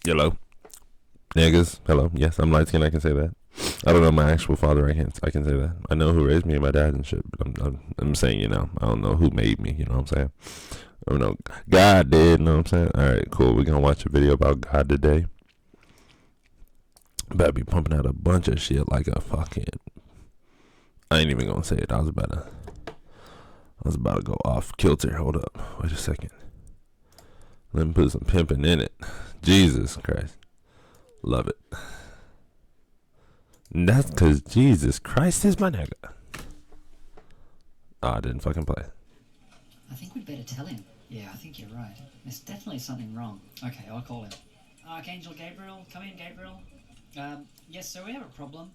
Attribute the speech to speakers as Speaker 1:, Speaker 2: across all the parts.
Speaker 1: Hello, niggas. Hello. Yes, I'm light skinned. I can say that. I don't know my actual father. I can say that. I know who raised me and my dad and shit. But I'm saying, I don't know who made me. You know what I'm saying? I don't know. God did. You know what I'm saying? All right, cool. We're gonna watch a video about God today. Better be pumping out a bunch of shit like a fucking. I ain't even gonna say it. I was about to go off kilter. Hold up. Wait a second. Let me put some pimping in it. Jesus Christ. Love it. And that's because Jesus Christ is my nigga. Oh, I didn't fucking play.
Speaker 2: I think we'd better tell him. Yeah, I think you're right. There's definitely something wrong. Okay, I'll call him. Archangel Gabriel, come in, Gabriel. Yes, sir, we have a problem.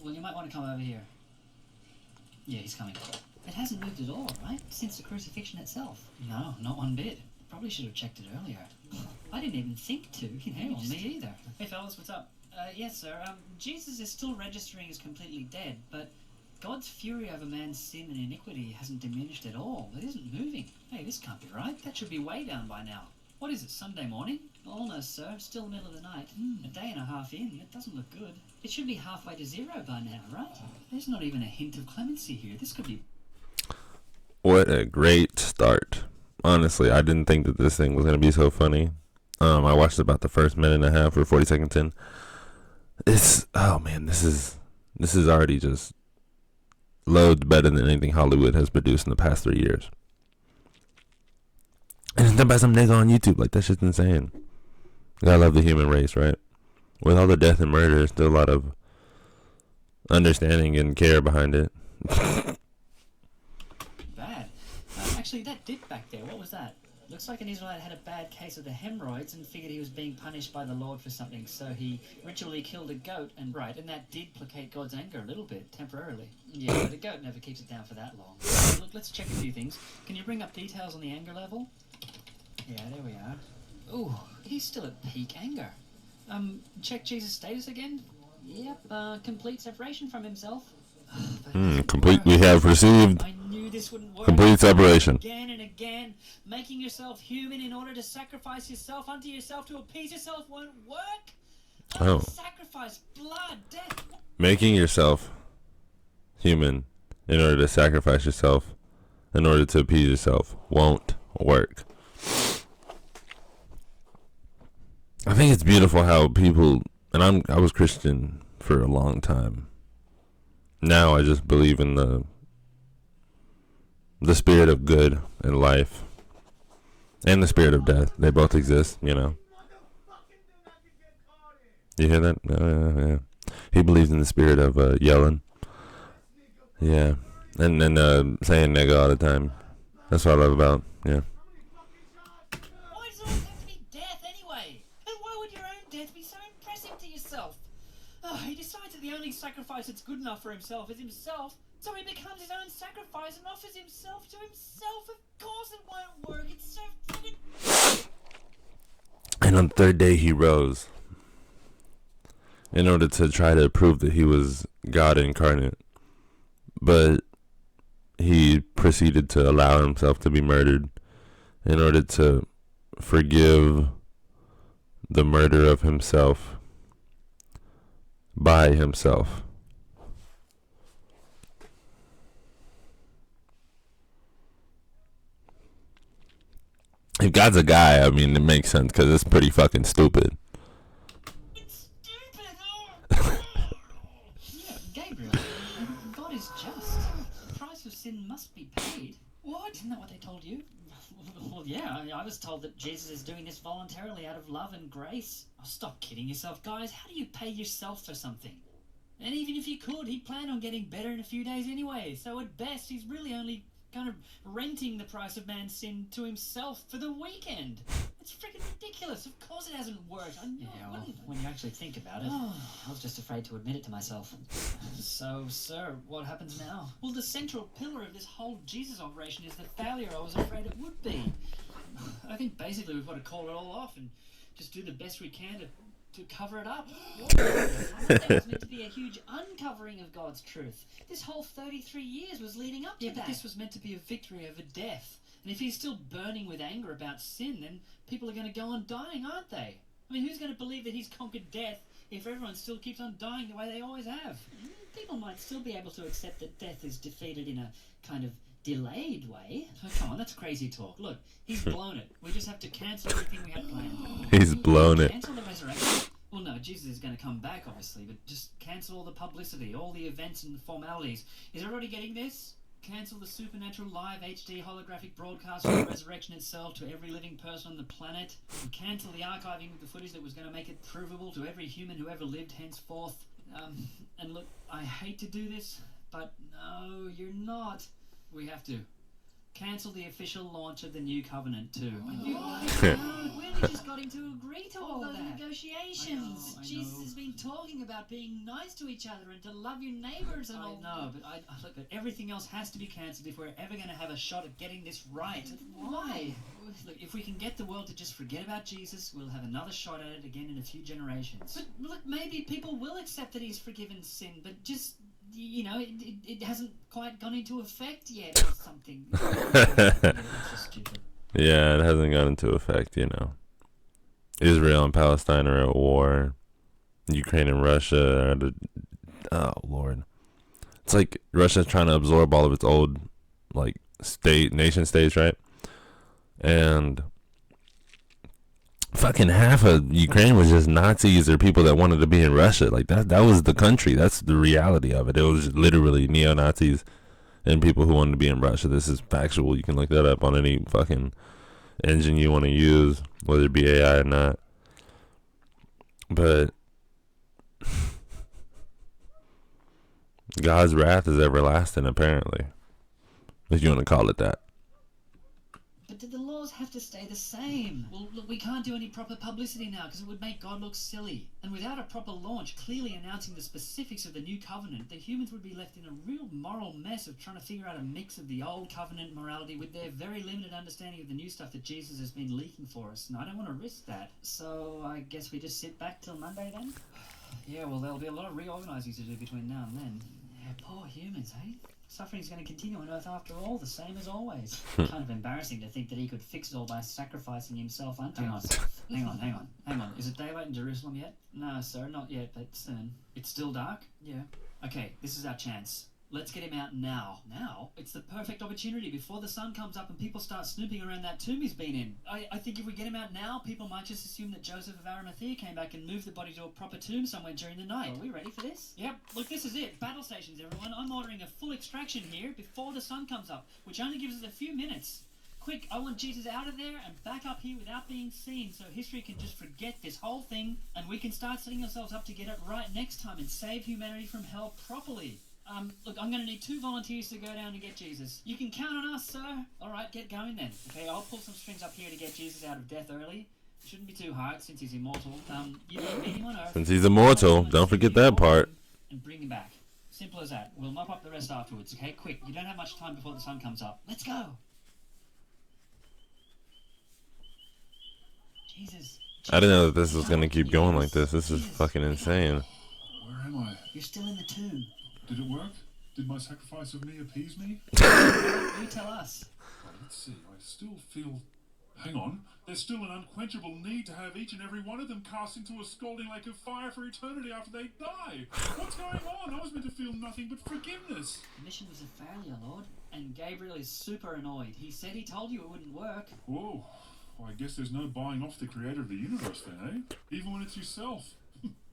Speaker 2: Well, you might want to come over here. Yeah, he's coming. It hasn't moved at all, right? Since the crucifixion itself. No, not one bit. Probably should have checked it earlier. I didn't even think to. Hang on, me either. Hey, fellas, what's up? Yes, sir. Jesus is still registering as completely dead, but God's fury over man's sin and iniquity hasn't diminished at all. It isn't moving. Hey, this can't be right. That should be way down by now. What is it, Sunday morning? Almost, sir. Still the middle of the night. A day and a half in. It doesn't look good. It should be halfway to zero by now, right? There's not even a hint of clemency here. This could be...
Speaker 1: What a great start. Honestly, I didn't think that this thing was going to be so funny. I watched about the first minute and a half or 40 seconds in. Oh man, this is already just loads better than anything Hollywood has produced in the past 3 years. And it's done by some nigga on YouTube. Like, that shit's insane. I love the human race, right? With all the death and murder, there's still a lot of understanding and care behind it.
Speaker 2: Bad. Actually, that dip back there, what was that? Looks like an Israelite had a bad case of the hemorrhoids and figured he was being punished by the Lord for something, so he ritually killed a goat, and that did placate God's anger a little bit, temporarily. Yeah, but a goat never keeps it down for that long. Look, let's check a few things. Can you bring up details on the anger level? Yeah, there we are. Ooh, he's still at peak anger. Check Jesus' status again? Yep, complete separation from himself.
Speaker 1: Complete. We have received
Speaker 2: I knew this wouldn't work.
Speaker 1: complete separation.
Speaker 2: Again and again, making yourself human in order to sacrifice yourself unto yourself to appease yourself won't work.
Speaker 1: Oh.
Speaker 2: Sacrifice, blood, death.
Speaker 1: Making yourself human in order to sacrifice yourself in order to appease yourself won't work. I think it's beautiful how people, and I was Christian for a long time. Now I just believe in the spirit of good in life and the spirit of death. They both exist, You hear that? Yeah. He believes in the spirit of yelling. Yeah. And then saying nigga all the time. That's what I love about, yeah.
Speaker 2: Why does it always have to be death anyway? And why would your own death be so impressive to yourself? He decides that the only sacrifice that's good enough for himself is himself, so he becomes his own sacrifice and offers himself to himself. Of course it won't work. It's so fucking...
Speaker 1: And on the third day he rose in order to try to prove that he was God incarnate. But he proceeded to allow himself to be murdered in order to forgive the murder of himself by himself. If God's a guy, I mean, it makes sense because it's pretty fucking stupid.
Speaker 2: It's stupid! Yeah, Gabriel, God is just. The price of sin must be paid. What? Isn't that what they told you? Well, yeah, I was told that Jesus is doing this voluntarily out of love and grace. Oh, stop kidding yourself, guys. How do you pay yourself for something? And even if you could, he'd plan on getting better in a few days anyway. So at best, he's really only kind of renting the price of man's sin to himself for the weekend. It's freaking ridiculous. Of course it hasn't worked. I know it wouldn't. When you actually think about it, I was just afraid to admit it to myself. So, sir, what happens now? Well, the central pillar of this whole Jesus operation is the failure I was afraid it would be. I think basically we've got to call it all off and just do the best we can to cover it up. There was meant to be a huge uncovering of God's truth. This whole 33 years was leading up to that. Yeah, but this was meant to be a victory over death. And if he's still burning with anger about sin, then people are going to go on dying, aren't they? I mean, who's going to believe that he's conquered death if everyone still keeps on dying the way they always have? People might still be able to accept that death is defeated in a kind of delayed way. Oh, come on, that's crazy talk. Look, he's blown it. We just have to cancel everything we had planned.
Speaker 1: He's blown it.
Speaker 2: Cancel the resurrection? Well, no, Jesus is going to come back, obviously, but just cancel all the publicity, all the events and formalities. Is everybody getting this? Cancel the supernatural live HD holographic broadcast of the resurrection itself to every living person on the planet. And cancel the archiving of the footage that was going to make it provable to every human who ever lived henceforth. And look, I hate to do this, but no, you're not. We have to. Cancel the official launch of the new covenant too. We only just got him to agree to all those negotiations. I know. Jesus has been talking about being nice to each other and to love your neighbours and all. I know, but look, but everything else has to be cancelled if we're ever going to have a shot at getting this right. Why? Look, if we can get the world to just forget about Jesus, we'll have another shot at it again in a few generations. But look, maybe people will accept that he's forgiven sin, but just, you know, it hasn't quite gone into effect yet or something. It's just stupid.
Speaker 1: Yeah, it hasn't gone into effect, you know. Israel and Palestine are at war. Ukraine and Russia are oh, Lord. It's like Russia's trying to absorb all of its old, like, nation states, right? And fucking half of Ukraine was just Nazis or people that wanted to be in Russia. Like, that was the country. That's the reality of it. It was literally neo-Nazis and people who wanted to be in Russia. This is factual. You can look that up on any fucking engine you want to use, whether it be AI or not. But God's wrath is everlasting, apparently, if you want to call it that.
Speaker 2: But did the laws have to stay the same? Well, look, we can't do any proper publicity now because it would make God look silly. And without a proper launch clearly announcing the specifics of the new covenant, the humans would be left in a real moral mess of trying to figure out a mix of the old covenant morality with their very limited understanding of the new stuff that Jesus has been leaking for us. And I don't want to risk that. So I guess we just sit back till Monday then? Yeah, well, there'll be a lot of reorganizing to do between now and then. Yeah, poor humans, eh? Suffering's going to continue on Earth after all, the same as always. Kind of embarrassing to think that he could fix it all by sacrificing himself unto himself. Hang on. Is it daylight in Jerusalem yet? No, sir, not yet, but soon. It's still dark? Yeah. Okay, this is our chance. Let's get him out now. Now? It's the perfect opportunity before the sun comes up and people start snooping around that tomb he's been in. I think if we get him out now, people might just assume that Joseph of Arimathea came back and moved the body to a proper tomb somewhere during the night. Are we ready for this? Yep. Look, this is it. Battle stations, everyone. I'm ordering a full extraction here before the sun comes up, which only gives us a few minutes. Quick, I want Jesus out of there and back up here without being seen so history can just forget this whole thing and we can start setting ourselves up to get it right next time and save humanity from hell properly. Look, I'm going to need 2 volunteers to go down and get Jesus. You can count on us, sir. All right, get going then. Okay, I'll pull some strings up here to get Jesus out of death early. It shouldn't be too hard since he's immortal. You don't meet him on Earth.
Speaker 1: Since he's immortal, don't forget that part.
Speaker 2: And bring him back. Simple as that. We'll mop up the rest afterwards, okay? Quick, you don't have much time before the sun comes up. Let's go. Jesus.
Speaker 1: I didn't know that this was going to keep going like this. This is fucking insane.
Speaker 3: Where am I?
Speaker 2: You're still in the tomb.
Speaker 3: Did it work? Did my sacrifice of me appease me?
Speaker 2: You tell us.
Speaker 3: Well, let's see. I still feel... Hang on. There's still an unquenchable need to have each and every one of them cast into a scalding lake of fire for eternity after they die. What's going on? I was meant to feel nothing but forgiveness.
Speaker 2: The mission was a failure, Lord. And Gabriel is super annoyed. He said he told you it wouldn't work.
Speaker 3: Whoa. Well, I guess there's no buying off the creator of the universe then, eh? Even when it's yourself.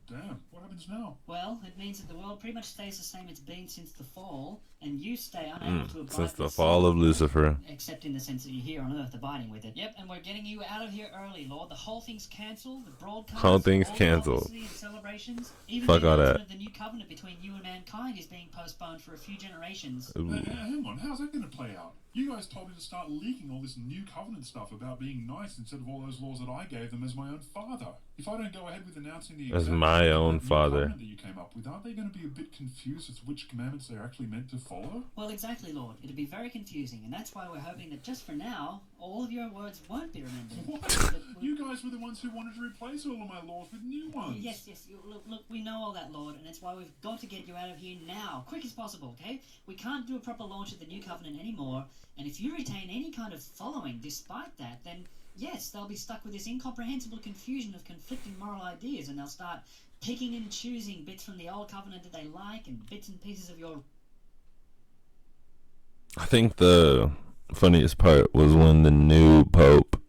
Speaker 3: Damn, what happens now?
Speaker 2: Well, it means that the world pretty much stays the same it's been since the fall, and you stay unable to abide
Speaker 1: Since the
Speaker 2: with
Speaker 1: fall
Speaker 2: sin,
Speaker 1: of Lucifer.
Speaker 2: except in the sense that you're here on Earth abiding with it. Yep, and we're getting you out of here early, Lord. The whole thing's cancelled, the broadcast,
Speaker 1: Whole thing's
Speaker 2: all the
Speaker 1: cancelled.
Speaker 2: publicity and celebrations. Even
Speaker 1: Fuck
Speaker 2: the
Speaker 1: all that.
Speaker 2: announcement of the new covenant between you and mankind is being postponed for a few generations.
Speaker 3: Hang on, how's that going to play out? You guys told me to start leaking all this new covenant stuff about being nice instead of all those laws that I gave them as my own father. If I don't go ahead with announcing the
Speaker 1: As
Speaker 3: exact
Speaker 1: my own
Speaker 3: new
Speaker 1: father.
Speaker 3: covenant that you came up with, aren't they going to be a bit confused as to which commandments they're actually meant to follow?
Speaker 2: Well, exactly, Lord. It'd be very confusing, and that's why we're hoping that just for now, all of your words won't be remembered.
Speaker 3: What?
Speaker 2: But
Speaker 3: You guys were the ones who wanted to replace all of my laws with new ones.
Speaker 2: Yes. Look, we know all that, Lord, and that's why we've got to get you out of here now, quick as possible, okay? We can't do a proper launch of the new covenant anymore, and if you retain any kind of following despite that, then Yes, they'll be stuck with this incomprehensible confusion of conflicting moral ideas, and they'll start picking and choosing bits from the old covenant that they like and bits and pieces of your...
Speaker 1: I think the funniest part was when the new pope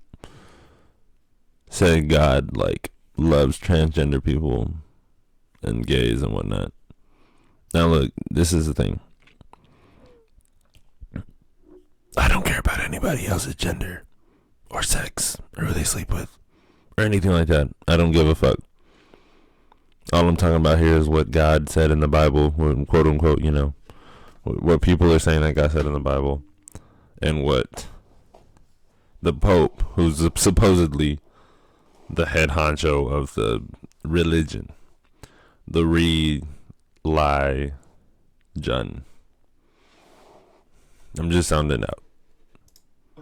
Speaker 1: said God like loves transgender people and gays and whatnot. Now look, this is the thing. I don't care about anybody else's gender or sex or who they sleep with or anything like that. I don't give a fuck. All I'm talking about here is what God said in the Bible, quote unquote, you know, what people are saying that God said in the Bible, and what the Pope, who's supposedly the head honcho of the religion, the religion. I'm just sounding out.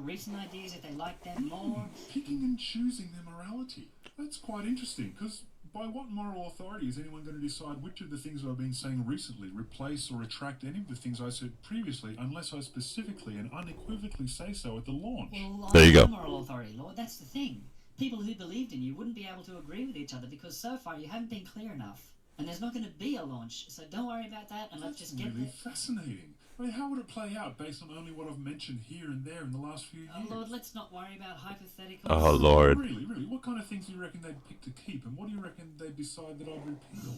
Speaker 2: recent ideas if they like them more.
Speaker 3: Picking and choosing their morality. That's quite interesting, because by what moral authority is anyone going to decide which of the things I've been saying recently replace or retract any of the things I said previously, unless I specifically and unequivocally say so at the launch?
Speaker 2: Well,
Speaker 1: there you go.
Speaker 2: Moral authority, Lord, that's the thing. People who believed in you wouldn't be able to agree with each other because so far you haven't been clear enough. And there's not going to be a launch, so don't worry about that and let's just get
Speaker 3: really
Speaker 2: there.
Speaker 3: Fascinating. I mean, how would it play out based on only what I've mentioned here and there in the last few years?
Speaker 2: Oh, Lord, let's not worry about hypotheticals.
Speaker 1: Oh, Lord.
Speaker 3: Really? What kind of things do you reckon they'd pick to keep, and what do you reckon they'd decide that I'd repeal?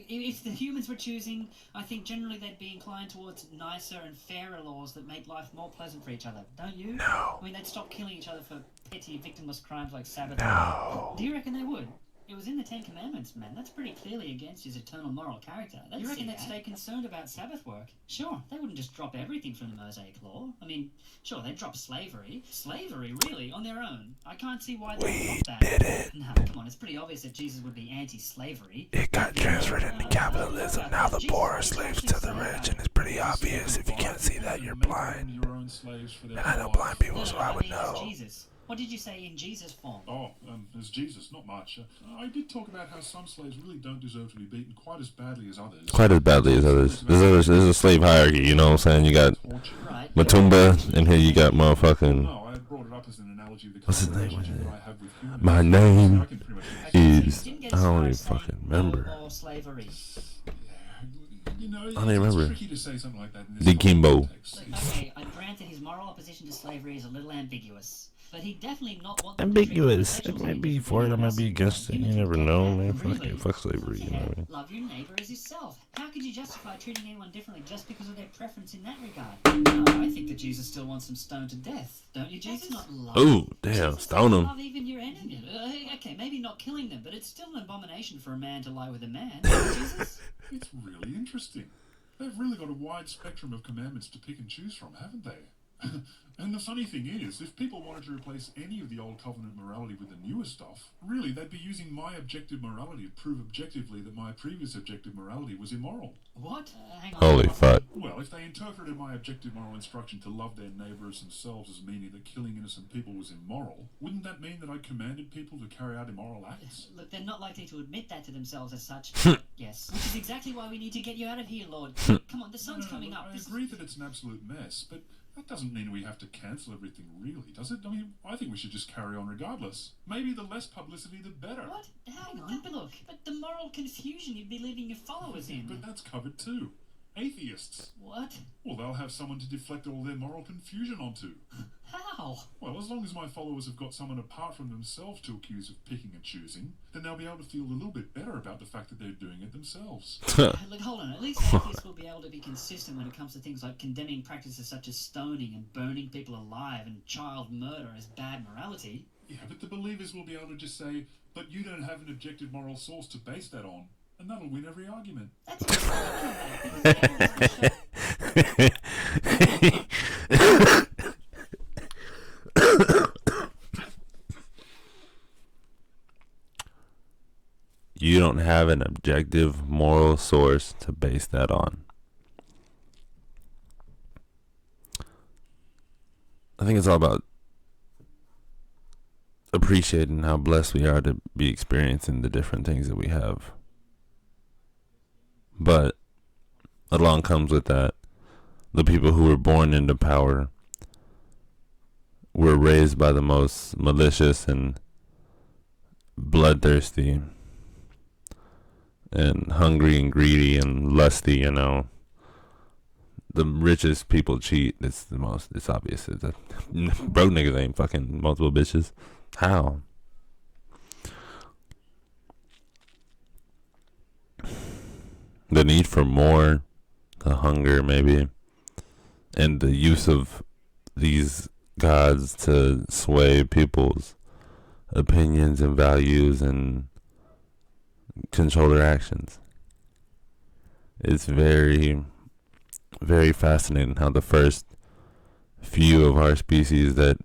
Speaker 2: If the humans were choosing, I think generally they'd be inclined towards nicer and fairer laws that make life more pleasant for each other, don't you?
Speaker 1: No.
Speaker 2: I mean, they'd stop killing each other for petty, victimless crimes like Sabbath.
Speaker 1: No.
Speaker 2: Do you reckon they would? It was in the Ten Commandments, man. That's pretty clearly against his eternal moral character. You reckon they'd stay concerned about Sabbath work? Sure, they wouldn't just drop everything from the Mosaic Law. I mean, sure, they'd drop slavery. Slavery, really, on their own. I can't see why they'd drop that.
Speaker 1: Did it.
Speaker 2: No, come on, it's pretty obvious that Jesus would be anti-slavery.
Speaker 1: It got transferred into capitalism. Now the poor are slaves to the rich, and it's pretty obvious. If you can't see that, you're blind. And I know blind people, so I would know.
Speaker 2: Jesus. What did you say in Jesus' form?
Speaker 3: Oh, as Jesus, not much. I did talk about how some slaves really don't deserve to be beaten quite as badly as others.
Speaker 1: Quite as badly as others. There's a slave hierarchy, you know what I'm saying? You got
Speaker 2: Right.
Speaker 1: Matumba, and here you got motherfucking...
Speaker 3: No, I brought it up as an analogy of the
Speaker 1: What's his
Speaker 3: kind of
Speaker 1: name?
Speaker 3: relationship that I have with humans.
Speaker 1: My name
Speaker 3: I can pretty much
Speaker 1: is...
Speaker 2: Didn't get
Speaker 1: I
Speaker 2: as far
Speaker 1: don't even
Speaker 2: as saying
Speaker 1: fucking
Speaker 2: no
Speaker 1: remember.
Speaker 2: more slavery.
Speaker 3: You know,
Speaker 1: I don't even remember.
Speaker 3: It's tricky to say something like that in this
Speaker 1: Big Kimbo.
Speaker 3: context.
Speaker 2: Okay, I grant that his moral opposition to slavery is a little ambiguous. But he definitely not want
Speaker 1: Ambiguous. It might be for it, I might be against it. You never know, man. Fuck slavery, you know what I mean?
Speaker 2: Love your neighbor as yourself. How could you justify treating anyone differently just because of their preference in that regard? No, I think that Jesus still wants them stoned to death. Don't you, Jesus? Not love.
Speaker 1: Ooh, damn, stone him.
Speaker 2: Love even your enemy. Okay, maybe not killing them, but it's still an abomination for a man to lie with a man. Jesus?
Speaker 3: It's really interesting. They've really got a wide spectrum of commandments to pick and choose from, haven't they? And the funny thing is, if people wanted to replace any of the old covenant morality with the newer stuff, really they'd be using my objective morality to prove objectively that my previous objective morality was immoral.
Speaker 2: What? Hang on.
Speaker 1: Holy fuck.
Speaker 3: Well, if they interpreted my objective moral instruction to love their neighbour as themselves as meaning that killing innocent people was immoral, wouldn't that mean that I commanded people to carry out immoral acts?
Speaker 2: Look, they're not likely to admit that to themselves as such. Yes. Which is exactly why we need to get you out of here, Lord. Come on, the sun's coming up.
Speaker 3: I agree that it's an absolute mess, but that doesn't mean we have to cancel everything, really, does it? I mean, I think we should just carry on regardless. Maybe the less publicity, the better.
Speaker 2: What? Hang on. But look, but the moral confusion you'd be leaving your followers in.
Speaker 3: But that's covered too. Atheists.
Speaker 2: What?
Speaker 3: Well, they'll have someone to deflect all their moral confusion onto.
Speaker 2: How?
Speaker 3: Well, as long as my followers have got someone apart from themselves to accuse of picking and choosing, then they'll be able to feel a little bit better about the fact that they're doing it themselves.
Speaker 2: Look, hold on. At least atheists will be able to be consistent when it comes to things like condemning practices such as stoning and burning people alive and child murder as bad morality.
Speaker 3: Yeah, but the believers will be able to just say, but you don't have an objective moral source to base that on. And that'll win every argument.
Speaker 2: That's what
Speaker 1: You don't have an objective moral source to base that on. I think it's all about appreciating how blessed we are to be experiencing the different things that we have. But along comes with that the people who were born into power were raised by the most malicious and bloodthirsty and hungry and greedy and lusty, you know. The richest people cheat. It's the most. It's obvious. It's a, broke niggas ain't fucking multiple bitches. How? The need for more, the hunger maybe, and the use of these gods to sway people's opinions and values and control their actions. It's very, very fascinating how the first few of our species that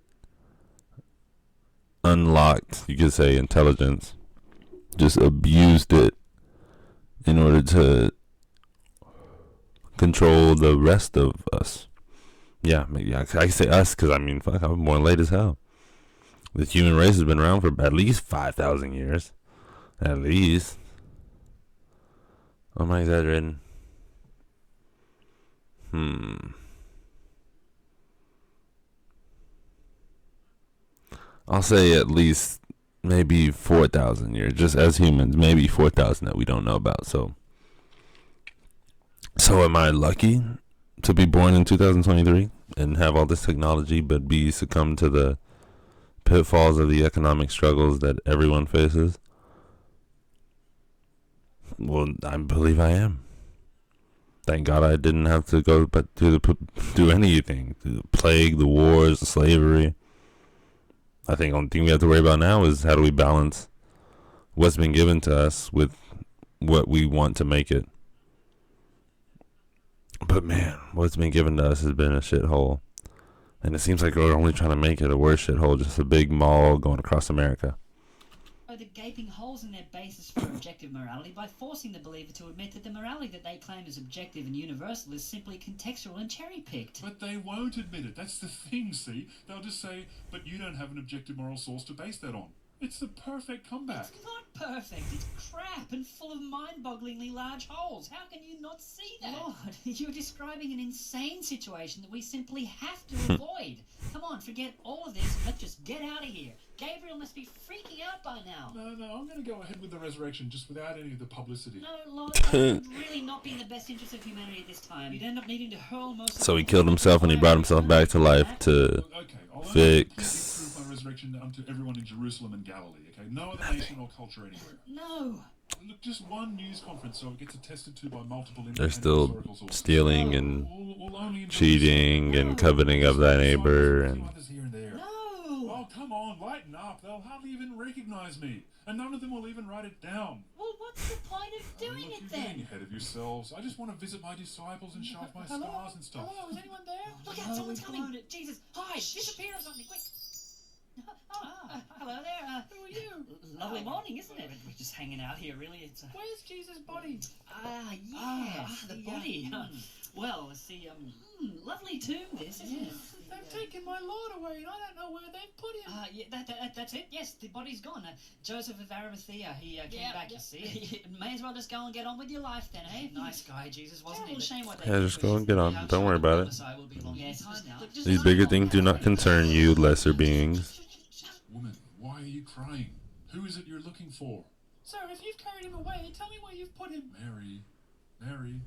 Speaker 1: unlocked, you could say, intelligence, just abused it in order to control the rest of us. Yeah, I say us because I mean, fuck, I was born late as hell. The human race has been around for at least 5,000 years. At least. Am I exaggerating? I'll say at least maybe 4,000 years, just as humans, maybe 4,000 that we don't know about. So am I lucky to be born in 2023 and have all this technology, but be succumb to the pitfalls of the economic struggles that everyone faces? Well, I believe I am. Thank God I didn't have to go but do anything. The plague, the wars, the slavery. I think the only thing we have to worry about now is how do we balance what's been given to us with what we want to make it. But man, what's been given to us has been a shithole. And it seems like we're only trying to make it a worse shithole, just a big mall going across America.
Speaker 2: The gaping holes in their basis for objective morality by forcing the believer to admit that the morality that they claim is objective and universal is simply contextual and cherry-picked.
Speaker 3: But they won't admit it. That's the thing, see? They'll just say, but you don't have an objective moral source to base that on. It's the perfect comeback.
Speaker 2: It's not perfect. It's crap and full of mind-bogglingly large holes. How can you not see that? Lord, you're describing an insane situation that we simply have to avoid. Come on, forget all of this and let's just get out of here. Gabriel must be freaking out by now.
Speaker 3: No, I'm going to go ahead with the resurrection just without any of the publicity.
Speaker 2: No, Lord, that would really not be in the best interest of humanity at this time. You'd end up needing to hurl most of
Speaker 1: So he killed himself and he brought himself back to life to
Speaker 3: I'll
Speaker 1: fix.
Speaker 3: prove my resurrection unto everyone in Jerusalem and Galilee, okay? No other nation or culture anywhere.
Speaker 2: No.
Speaker 3: Look, just one news conference so it gets attested to by multiple
Speaker 1: They're
Speaker 3: independent
Speaker 1: still
Speaker 3: historical sources.
Speaker 1: stealing and
Speaker 3: We'll only in
Speaker 1: cheating and coveting up that neighbor and
Speaker 3: others here and there.
Speaker 2: No.
Speaker 3: Oh, come on, lighten up. They'll hardly even recognize me. And none of them will even write it down.
Speaker 2: Well, what's the point of doing
Speaker 3: Look,
Speaker 2: it
Speaker 3: you're
Speaker 2: then?
Speaker 3: getting ahead of yourselves. I just want to visit my disciples and show off my scars and stuff.
Speaker 2: Hello, is anyone there? Look out, someone's coming. Jesus, hide, disappear or something, quick. Hello there. Who are you? Lovely morning, isn't it? We're just hanging out here, really. It's
Speaker 4: Where's Jesus' body?
Speaker 2: Yes, the body. Well, see, lovely tomb, this, isn't it?
Speaker 4: They've taken my Lord away, and I don't know where they've put him.
Speaker 2: Yeah, that's it. Yes, the body's gone. Joseph of Arimathea, he came back. You see, may as well just go and get on with your life then, eh? Nice guy, Jesus, wasn't he? Shame what they
Speaker 1: yeah,
Speaker 2: did
Speaker 1: just
Speaker 2: to
Speaker 1: go
Speaker 2: him.
Speaker 1: and get on. Don't worry about it.
Speaker 2: Yes, just
Speaker 1: These bigger things do not concern you, lesser beings.
Speaker 3: Woman, why are you crying? Who is it you're looking for?
Speaker 4: Sir, if you've carried him away, tell me where you've put him.
Speaker 3: Mary.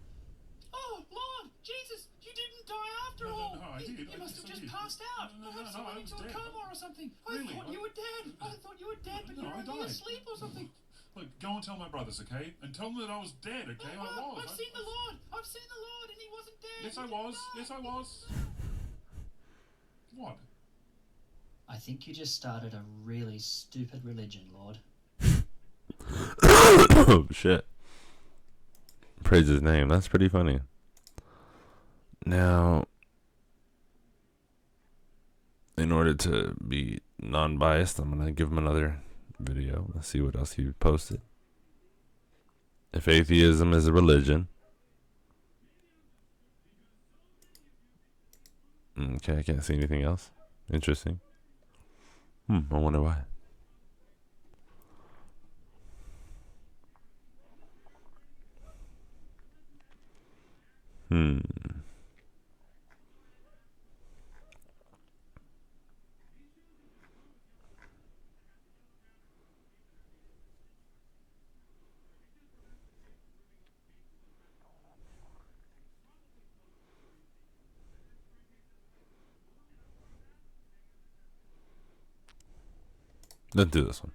Speaker 4: Oh, Lord, Jesus, you didn't die after all.
Speaker 3: No, I did.
Speaker 4: You
Speaker 3: I
Speaker 4: must have
Speaker 3: guess I
Speaker 4: just
Speaker 3: did.
Speaker 4: passed out.
Speaker 3: No,
Speaker 4: Perhaps
Speaker 3: I
Speaker 4: you went
Speaker 3: was
Speaker 4: into a
Speaker 3: dead.
Speaker 4: coma or something.
Speaker 3: Really?
Speaker 4: I thought you were dead. I thought you were dead, but
Speaker 3: No,
Speaker 4: you're
Speaker 3: I
Speaker 4: only
Speaker 3: died.
Speaker 4: asleep or something.
Speaker 3: Look, go and tell my brothers, okay? And tell them that I was dead, okay? I was.
Speaker 4: I've seen the Lord. I've seen the Lord, and he wasn't dead.
Speaker 3: Yes,
Speaker 4: He
Speaker 3: I
Speaker 4: didn't
Speaker 3: was.
Speaker 4: die.
Speaker 3: Yes, I was. What?
Speaker 2: I think you just started a really stupid religion, Lord.
Speaker 1: Oh shit. Praise his name. That's pretty funny. Now, in order to be non-biased, I'm gonna give him another video. Let's see what else he posted. If atheism is a religion. Okay, I can't see anything else. Interesting. I wonder why. Let's do this one.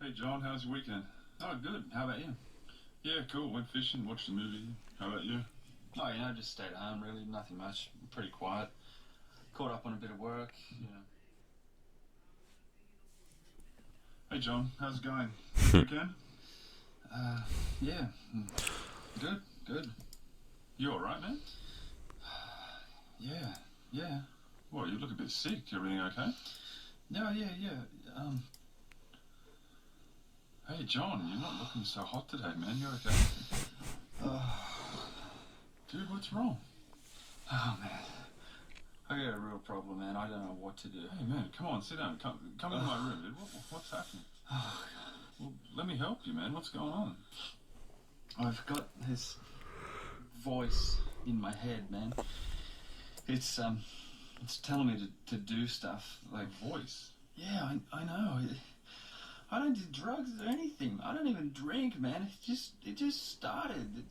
Speaker 3: Hey John, how's your weekend?
Speaker 5: Oh, good. How about you?
Speaker 3: Yeah, cool. Went fishing, watched a movie. How about you?
Speaker 5: Oh, just stayed at home, really. Nothing much. Pretty quiet. Caught up on a bit of work,
Speaker 3: Hey John, how's it going? Weekend?
Speaker 5: Yeah. Good.
Speaker 3: You alright, man?
Speaker 5: Yeah.
Speaker 3: Well, you look a bit sick. Everything okay?
Speaker 5: No, yeah.
Speaker 3: Hey John, you're not looking so hot today, man. You okay? Dude, what's wrong?
Speaker 5: Oh, man. I got a real problem, man. I don't know what to do.
Speaker 3: Hey man, come on, sit down. Come into my room, dude. What's happening? Well, let me help you, man. What's going on?
Speaker 5: I've got this voice in my head, man. It's telling me to do stuff. Like,
Speaker 3: Voice?
Speaker 5: yeah, I know. I don't do drugs or anything. I don't even drink, man. It just started.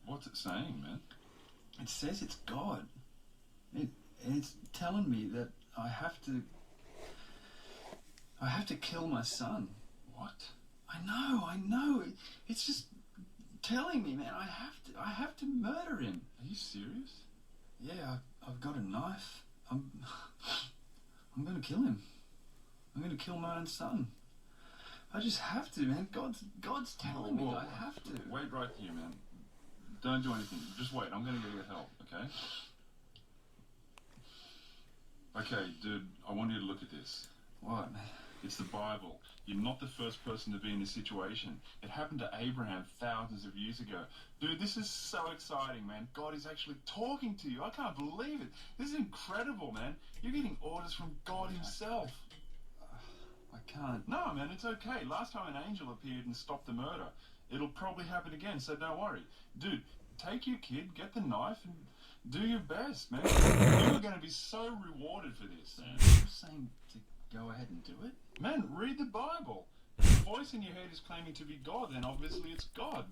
Speaker 3: What's it saying, man?
Speaker 5: It says it's God. It's telling me that I have to kill my son.
Speaker 3: What?
Speaker 5: I know. It's just telling me, man. I have to murder him.
Speaker 3: Are you serious?
Speaker 5: Yeah, I've got a knife. I'm gonna kill him. I'm gonna kill my own son. I just have to, man. God's telling me I have to.
Speaker 3: Wait right here, man. Don't do anything. Just wait. I'm gonna get you help, okay? Okay, dude, I want you to look at this.
Speaker 5: What, man?
Speaker 3: It's the Bible. You're not the first person to be in this situation. It happened to Abraham thousands of years ago. Dude, this is so exciting, man. God is actually talking to you. I can't believe it. This is incredible, man. You're getting orders from God himself.
Speaker 5: I can't.
Speaker 3: No, man, it's okay. Last time an angel appeared and stopped the murder. It'll probably happen again, so don't worry. Dude, take your kid, get the knife, and do your best, man. You are going to be so rewarded for this, man.
Speaker 5: You're saying to go ahead and do it?
Speaker 3: Man, read the Bible. If the voice in your head is claiming to be God, then obviously it's God.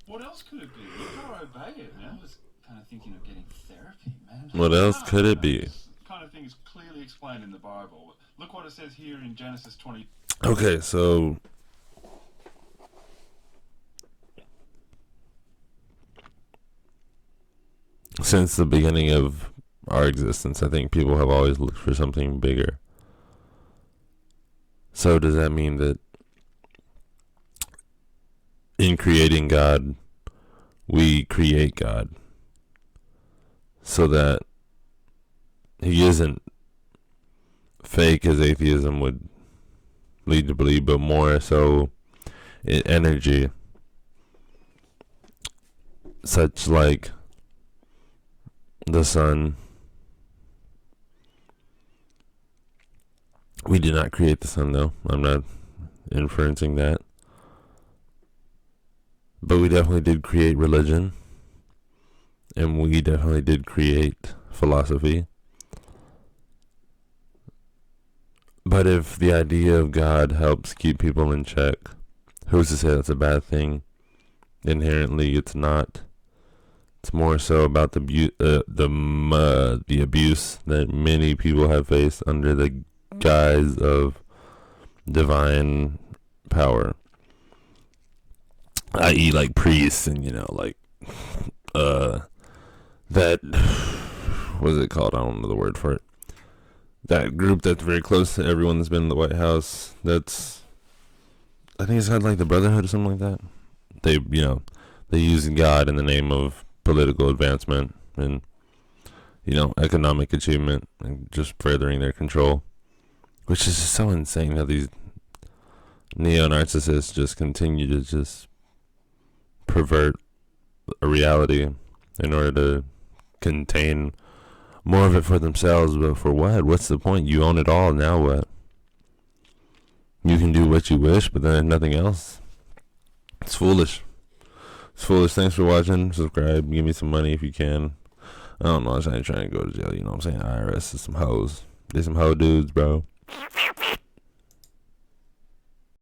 Speaker 3: What else could it be? You've got to obey it, man.
Speaker 5: I was kind of thinking of getting therapy, man.
Speaker 1: What else could it be?
Speaker 3: This kind of thing is clearly explained in the Bible. Look what it says here in Genesis 20.
Speaker 1: Okay, so since the beginning of our existence, I think people have always looked for something bigger. So does that mean that in creating God, we create God so that he isn't fake as atheism would lead to believe, but more so in energy, such like the sun? We did not create the sun, though. I'm not inferencing that. But we definitely did create religion. And we definitely did create philosophy. But if the idea of God helps keep people in check, who's to say that's a bad thing? Inherently, it's not. It's more so about the abuse that many people have faced under the guise of divine power, i.e., like priests and that what is it called? I don't know the word for it. That group that's very close to everyone that's been in the White House. I think it's kind of like the Brotherhood or something like that. They use God in the name of political advancement and economic achievement and just furthering their control, which is just so insane how these neo-narcissists just continue to just pervert a reality in order to contain more of it for themselves. But for what? What's the point? You own it all. Now what? You can do what you wish, but then nothing else. It's foolish. It's foolish. Thanks for watching. Subscribe. Give me some money if you can. I don't know. I ain't trying to go to jail. You know what I'm saying? IRS is some hoes. They some hoe dudes, bro.